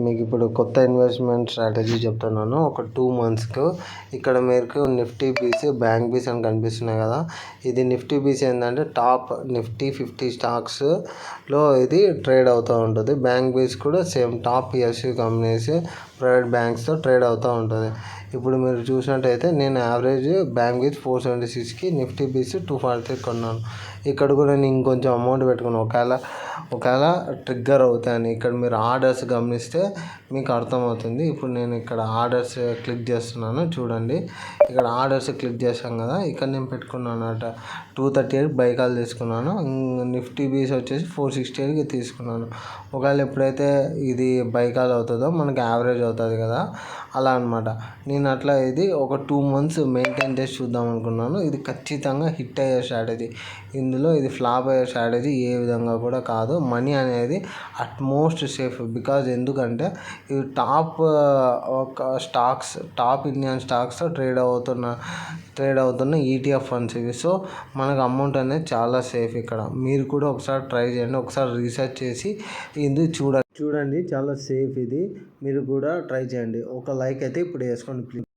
మీకు ఇప్పుడు కొత్త ఇన్వెస్ట్మెంట్ స్ట్రాటజీ చెప్తున్నాను. ఒక 2 మంత్స్‌కు ఇక్కడ మీకు నిఫ్టీ బీసీ, బ్యాంక్ బీస్ అని కనిపిస్తున్నాయి కదా. ఇది నిఫ్టీ బీసీ ఏంటంటే టాప్ నిఫ్టీ 50 స్టాక్స్లో ఇది ట్రేడ్ అవుతూ ఉంటుంది. బ్యాంక్ బీస్ కూడా same top PSU companies, private బ్యాంక్స్తో ట్రేడ్ అవుతూ ఉంటుంది. ఇప్పుడు మీరు చూసినట్టయితే నేను యావరేజ్ బ్యాంక్ బీస్ 476కి, నిఫ్టీ బీస్ 243 కొన్నాను. ఇక్కడ కూడా నేను ఇంకొంచెం అమౌంట్ పెట్టుకున్నాను ఒకవేళ ట్రిగ్గర్ అవుతాయని. ఇక్కడ మీరు ఆర్డర్స్ గమనిస్తే మీకు అర్థమవుతుంది. ఇప్పుడు నేను ఇక్కడ ఆర్డర్స్ క్లిక్ చేస్తున్నాను చూడండి. ఇక్కడ ఆర్డర్స్ క్లిక్ చేశాం కదా, ఇక్కడ నేను పెట్టుకున్నాను అట 238 బై కాల్ తీసుకున్నాను. నిఫ్టీ బీస్ వచ్చేసి 468కి తీసుకున్నాను. ఒకవేళ ఎప్పుడైతే ఇది బై కాల్ అవుతుందో మనకి యావరేజ్ అవుతుంది కదా, అలా అనమాట. నేను అట్లా ఇది ఒక 2 మంత్స్ మెయింటైన్ చేసి చూద్దాం అనుకున్నాను. ఇది ఖచ్చితంగా హిట్ అయ్యే స్ట్రాటజీ. ఇందులో ఇది ఫ్లాప్ అయ్యే స్ట్రాటజీ ఏ విధంగా కూడా కాదు. మనీ అనేది అట్మోస్ట్ సేఫ్. బికాజ్ ఎందుకంటే ఇది టాప్ ఇండియన్ స్టాక్స్తో ట్రేడ్ అవుతున్న ఈటీఎఫ్ ఫండ్స్ ఇవి. సో మనకు అమౌంట్ అనేది చాలా సేఫ్. ఇక్కడ మీరు కూడా ఒకసారి ట్రై చేయండి, ఒకసారి రీసెర్చ్ చేసి ఇది చూడండి. చాలా సేఫ్ ఇది. మీరు కూడా ట్రై చేయండి. ఒక లైక్ అయితే ఇప్పుడు వేసుకోండి ప్లీజ్.